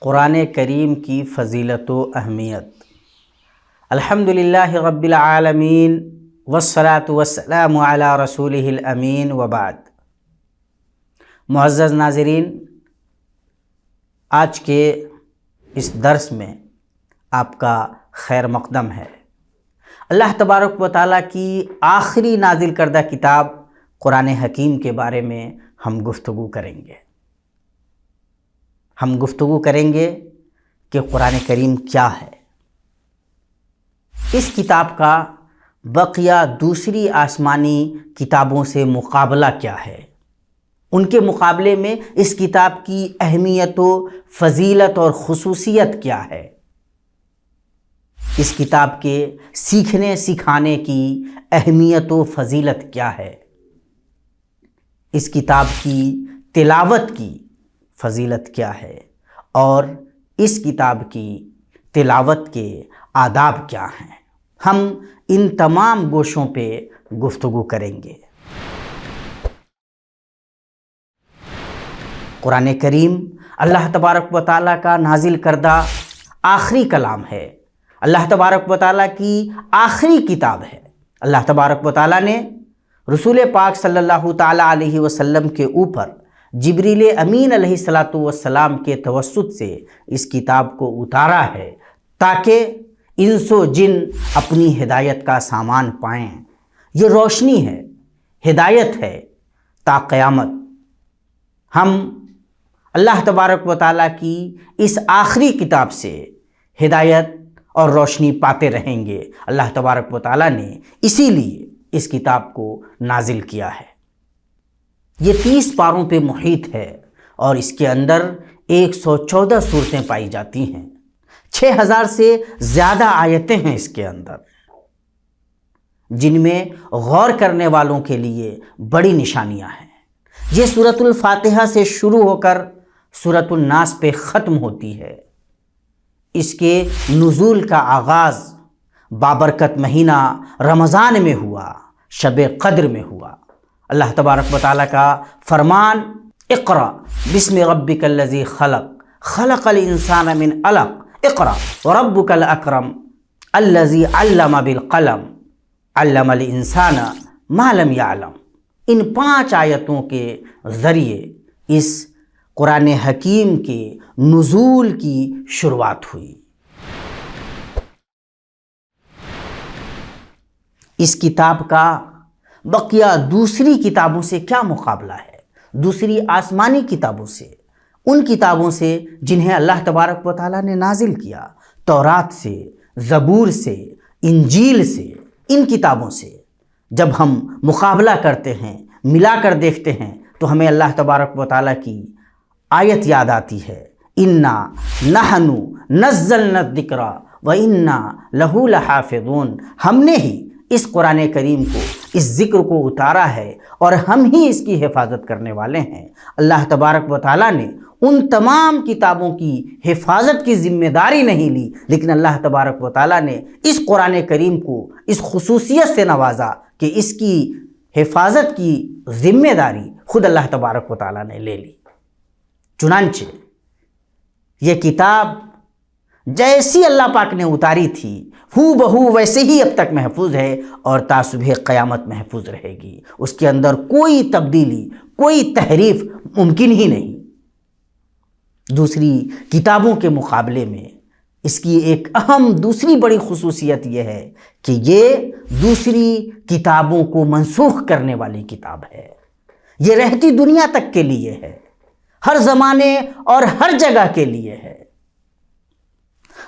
قرآن کریم کی فضیلت و اہمیت۔ الحمدللہ رب العالمین والصلاة والسلام علی رسولہ الامین وبعد۔ معزز ناظرین، آج کے اس درس میں آپ کا خیر مقدم ہے۔ اللہ تبارک و تعالیٰ کی آخری نازل کردہ کتاب قرآن حکیم کے بارے میں ہم گفتگو کریں گے۔ ہم گفتگو کریں گے کہ قرآن کریم کیا ہے، اس کتاب کا بقیہ دوسری آسمانی کتابوں سے مقابلہ کیا ہے، ان کے مقابلے میں اس کتاب کی اہمیت و فضیلت اور خصوصیت کیا ہے، اس کتاب کے سیکھنے سکھانے کی اہمیت و فضیلت کیا ہے، اس کتاب کی تلاوت کی فضیلت کیا ہے، اور اس کتاب کی تلاوت کے آداب کیا ہیں، ہم ان تمام گوشوں پہ گفتگو کریں گے۔ قرآن کریم اللہ تبارک و تعالیٰ کا نازل کردہ آخری کلام ہے، اللہ تبارک و تعالیٰ کی آخری کتاب ہے۔ اللہ تبارک و تعالیٰ نے رسول پاک صلی اللہ تعالیٰ علیہ وسلم کے اوپر جبریل امین علیہ السلام کے توسط سے اس کتاب کو اتارا ہے تاکہ انس و جن اپنی ہدایت کا سامان پائیں۔ یہ روشنی ہے، ہدایت ہے تا قیامت۔ ہم اللہ تبارک و تعالیٰ کی اس آخری کتاب سے ہدایت اور روشنی پاتے رہیں گے۔ اللہ تبارک و تعالیٰ نے اسی لیے اس کتاب کو نازل کیا ہے۔ یہ 30 پاروں پہ محیط ہے اور اس کے اندر 114 صورتیں پائی جاتی ہیں، 6000 سے زیادہ آیتیں ہیں اس کے اندر، جن میں غور کرنے والوں کے لیے بڑی نشانیاں ہیں۔ یہ سورۃ الفاتحہ سے شروع ہو کر سورۃ الناس پہ ختم ہوتی ہے۔ اس کے نزول کا آغاز بابرکت مہینہ رمضان میں ہوا، شب قدر میں ہوا۔ اللہ تبارک و تعالیٰ کا فرمان، اقرأ بسم ربک الذی خلق خلق الانسان من علق اقرأ وربک الاکرم الذی علم بالقلم علم الانسان ما لم یعلم۔ ان 5 آیتوں کے ذریعے اس قرآن حکیم کے نزول کی شروعات ہوئی۔ اس کتاب کا بقیہ دوسری کتابوں سے کیا مقابلہ ہے، دوسری آسمانی کتابوں سے، ان کتابوں سے جنہیں اللہ تبارک و تعالیٰ نے نازل کیا، تورات سے، زبور سے، انجیل سے، ان کتابوں سے جب ہم مقابلہ کرتے ہیں، ملا کر دیکھتے ہیں تو ہمیں اللہ تبارک و تعالیٰ کی آیت یاد آتی ہے، اِنَّا نَحْنُ نَزَّلْنَا الذِّكْرَ وَإِنَّا لَهُ لَحَافِظُونَ۔ ہم نے ہی اس قرآن کریم کو، اس ذکر کو اتارا ہے اور ہم ہی اس کی حفاظت کرنے والے ہیں۔ اللہ تبارک و تعالیٰ نے ان تمام کتابوں کی حفاظت کی ذمہ داری نہیں لی، لیکن اللہ تبارک و تعالیٰ نے اس قرآن کریم کو اس خصوصیت سے نوازا کہ اس کی حفاظت کی ذمہ داری خود اللہ تبارک و تعالیٰ نے لے لی۔ چنانچہ یہ کتاب جیسی اللہ پاک نے اتاری تھی ہو بہو ویسے ہی اب تک محفوظ ہے اور تا صبح قیامت محفوظ رہے گی۔ اس کے اندر کوئی تبدیلی، کوئی تحریف ممکن ہی نہیں۔ دوسری کتابوں کے مقابلے میں اس کی ایک اہم دوسری بڑی خصوصیت یہ ہے کہ یہ دوسری کتابوں کو منسوخ کرنے والی کتاب ہے۔ یہ رہتی دنیا تک کے لیے ہے، ہر زمانے اور ہر جگہ کے لیے ہے۔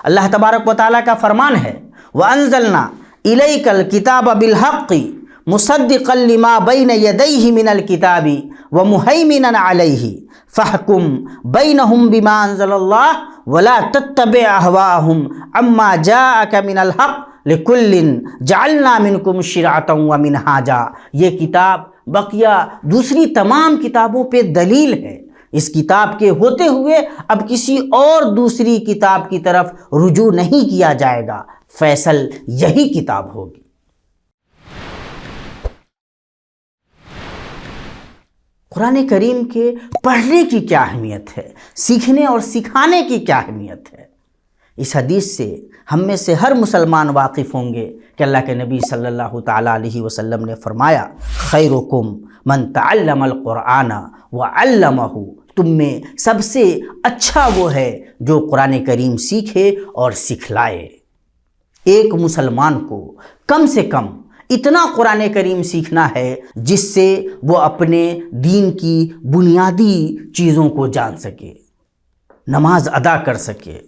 اللہ تبارک و تعالیٰ کا فرمان ہے، وَأَنزَلْنَا إِلَيْكَ الْكِتَابَ بِالْحَقِّ مُصَدِّقًا لِمَا بَيْنَ يَدَيْهِ مِنَ الْكِتَابِ وَمُهَيْمِنًا عَلَيْهِ فَاحْكُم بَيْنَهُم بِمَا أَنزَلَ اللَّهُ وَلَا تَتَّبِعْ أَهْوَاءَهُمْ عَمَّا جَاءَكَ مِنَ الْحَقِّ لِكُلٍّ جَعَلْنَا مِنكُمْ شِرْعَةً وَمِنْهَاجًا۔ یہ کتاب بقیہ دوسری تمام کتابوں پہ دلیل ہے۔ اس کتاب کے ہوتے ہوئے اب کسی اور دوسری کتاب کی طرف رجوع نہیں کیا جائے گا، فیصل یہی کتاب ہوگی۔ قرآن کریم کے پڑھنے کی کیا اہمیت ہے، سیکھنے اور سکھانے کی کیا اہمیت ہے، اس حدیث سے ہم میں سے ہر مسلمان واقف ہوں گے کہ اللہ کے نبی صلی اللہ تعالیٰ علیہ وسلم نے فرمایا خیرکم من تعلم القرآن وعلمہ، تم میں سب سے اچھا وہ ہے جو قرآن کریم سیکھے اور سکھلائے۔ ایک مسلمان کو کم سے کم اتنا قرآن کریم سیکھنا ہے جس سے وہ اپنے دین کی بنیادی چیزوں کو جان سکے، نماز ادا کر سکے،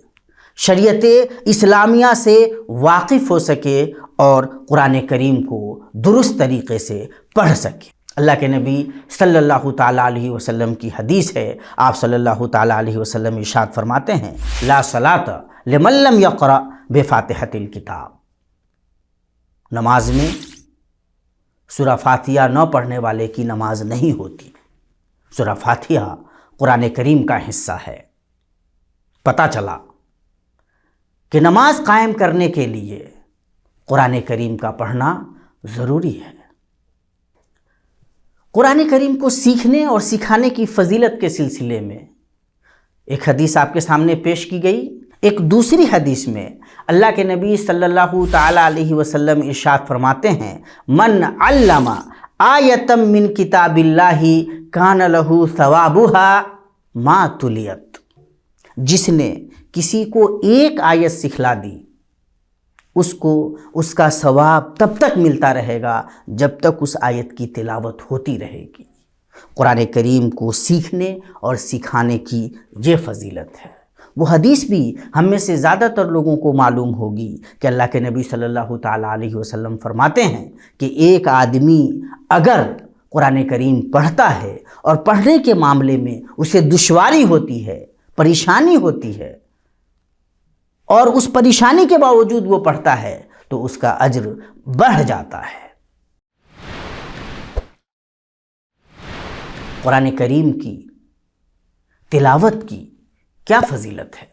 شریعت اسلامیہ سے واقف ہو سکے اور قرآن کریم کو درست طریقے سے پڑھ سکے۔ اللہ کے نبی صلی اللہ تعالیٰ علیہ وسلم کی حدیث ہے، آپ صلی اللہ تعالیٰ علیہ وسلم ارشاد فرماتے ہیں لا صلاۃ لمن لم یقرأ بفاتحۃ الکتاب، نماز میں سورہ فاتحہ نہ پڑھنے والے کی نماز نہیں ہوتی۔ سورہ فاتحہ قرآن کریم کا حصہ ہے۔ پتہ چلا کہ نماز قائم کرنے کے لیے قرآن کریم کا پڑھنا ضروری ہے۔ قرآن کریم کو سیکھنے اور سکھانے کی فضیلت کے سلسلے میں ایک حدیث آپ کے سامنے پیش کی گئی۔ ایک دوسری حدیث میں اللہ کے نبی صلی اللہ تعالیٰ علیہ وسلم ارشاد فرماتے ہیں من علم آیۃ من کتاب اللہ کان لہ ثوابها ما تلیت، جس نے کسی کو ایک آیت سکھلا دی اس کو اس کا ثواب تب تک ملتا رہے گا جب تک اس آیت کی تلاوت ہوتی رہے گی۔ قرآن کریم کو سیکھنے اور سکھانے کی یہ فضیلت ہے۔ وہ حدیث بھی ہم میں سے زیادہ تر لوگوں کو معلوم ہوگی کہ اللہ کے نبی صلی اللہ تعالیٰ علیہ وسلم فرماتے ہیں کہ ایک آدمی اگر قرآن کریم پڑھتا ہے اور پڑھنے کے معاملے میں اسے دشواری ہوتی ہے، پریشانی ہوتی ہے، اور اس پریشانی کے باوجود وہ پڑھتا ہے تو اس کا اجر بڑھ جاتا ہے۔ قرآن کریم کی تلاوت کی کیا فضیلت ہے۔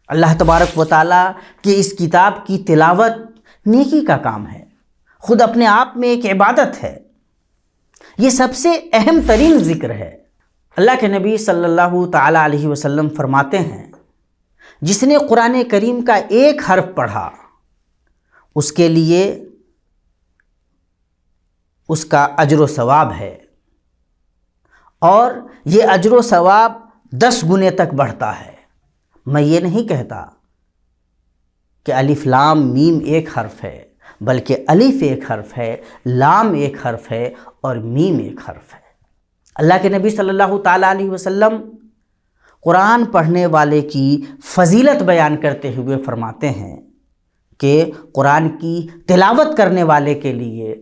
اللہ تبارک و تعالیٰ کی اس کتاب کی تلاوت نیکی کا کام ہے، خود اپنے آپ میں ایک عبادت ہے، یہ سب سے اہم ترین ذکر ہے۔ اللہ کے نبی صلی اللہ تعالیٰ علیہ وسلم فرماتے ہیں جس نے قرآن کریم کا ایک حرف پڑھا اس کے لیے اس کا اجر و ثواب ہے، اور یہ اجر و ثواب 10 گنے تک بڑھتا ہے۔ میں یہ نہیں کہتا کہ الف لام میم ایک حرف ہے، بلکہ الف ایک حرف ہے، لام ایک حرف ہے اور میم ایک حرف ہے۔ اللہ کے نبی صلی اللہ تعالیٰ علیہ وسلم قرآن پڑھنے والے کی فضیلت بیان کرتے ہوئے فرماتے ہیں کہ قرآن کی تلاوت کرنے والے کے لیے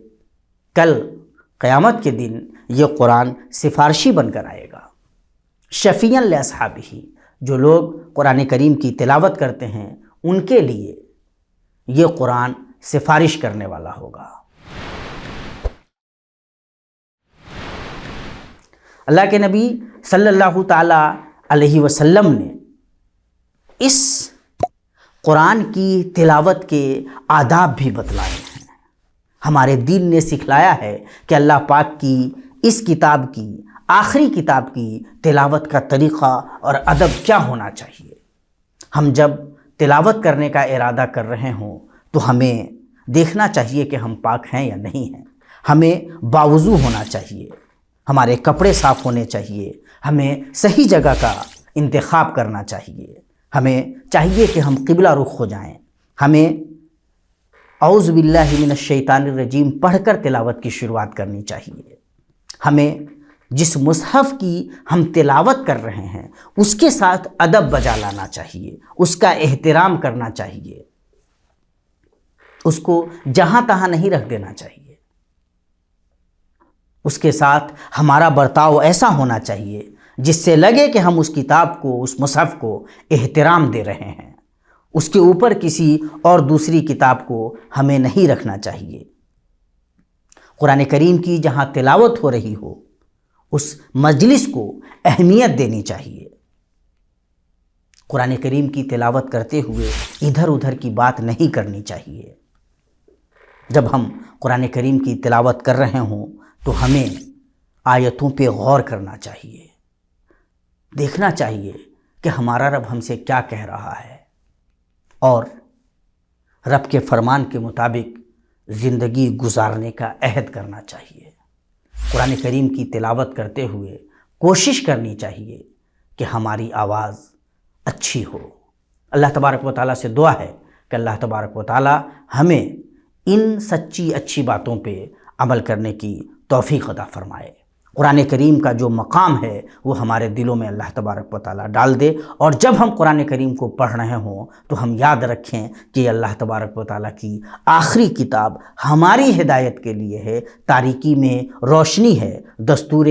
کل قیامت کے دن یہ قرآن سفارشی بن کر آئے گا، شفیعا لاصحابہ، جو لوگ قرآن کریم کی تلاوت کرتے ہیں ان کے لیے یہ قرآن سفارش کرنے والا ہوگا۔ اللہ کے نبی صلی اللہ تعالیٰ علیہ وسلم نے اس قرآن کی تلاوت کے آداب بھی بتلائے ہیں۔ ہمارے دین نے سکھلایا ہے کہ اللہ پاک کی اس کتاب کی، آخری کتاب کی تلاوت کا طریقہ اور ادب کیا ہونا چاہیے۔ ہم جب تلاوت کرنے کا ارادہ کر رہے ہوں تو ہمیں دیکھنا چاہیے کہ ہم پاک ہیں یا نہیں ہیں، ہمیں باوضو ہونا چاہیے، ہمارے کپڑے صاف ہونے چاہیے، ہمیں صحیح جگہ کا انتخاب کرنا چاہیے، ہمیں چاہیے کہ ہم قبلہ رخ ہو جائیں، ہمیں اعوذ باللہ من الشیطان الرجیم پڑھ کر تلاوت کی شروعات کرنی چاہیے، ہمیں جس مصحف کی ہم تلاوت کر رہے ہیں اس کے ساتھ ادب بجا لانا چاہیے، اس کا احترام کرنا چاہیے، اس کو جہاں تہاں نہیں رکھ دینا چاہیے، اس کے ساتھ ہمارا برتاؤ ایسا ہونا چاہیے جس سے لگے کہ ہم اس کتاب کو، اس مصحف کو احترام دے رہے ہیں، اس کے اوپر کسی اور دوسری کتاب کو ہمیں نہیں رکھنا چاہیے۔ قرآن کریم کی جہاں تلاوت ہو رہی ہو اس مجلس کو اہمیت دینی چاہیے۔ قرآن کریم کی تلاوت کرتے ہوئے ادھر ادھر کی بات نہیں کرنی چاہیے۔ جب ہم قرآن کریم کی تلاوت کر رہے ہوں تو ہمیں آیتوں پہ غور کرنا چاہیے، دیکھنا چاہیے کہ ہمارا رب ہم سے کیا کہہ رہا ہے، اور رب کے فرمان کے مطابق زندگی گزارنے کا عہد کرنا چاہیے۔ قرآن کریم کی تلاوت کرتے ہوئے کوشش کرنی چاہیے کہ ہماری آواز اچھی ہو۔ اللہ تبارک و تعالیٰ سے دعا ہے کہ اللہ تبارک و تعالیٰ ہمیں ان سچی اچھی باتوں پہ عمل کرنے کی توفیق عطا فرمائے۔ قرآن کریم کا جو مقام ہے وہ ہمارے دلوں میں اللہ تبارک و تعالیٰ ڈال دے، اور جب ہم قرآن کریم کو پڑھ رہے ہوں تو ہم یاد رکھیں کہ یہ اللہ تبارک و تعالیٰ کی آخری کتاب ہماری ہدایت کے لیے ہے، تاریکی میں روشنی ہے، دستور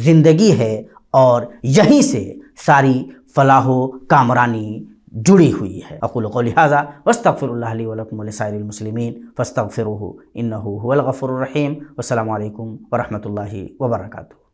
زندگی ہے، اور یہیں سے ساری فلاح و کامرانی جڑی ہوئی ہے۔ اقول قولی ھذا واستغفر اللہ لی ولکم ولسائر المسلمین فاستغفروہ انہ ھو الغفور الرحیم۔ والسلام علیکم ورحمۃ اللہ وبرکاتہ۔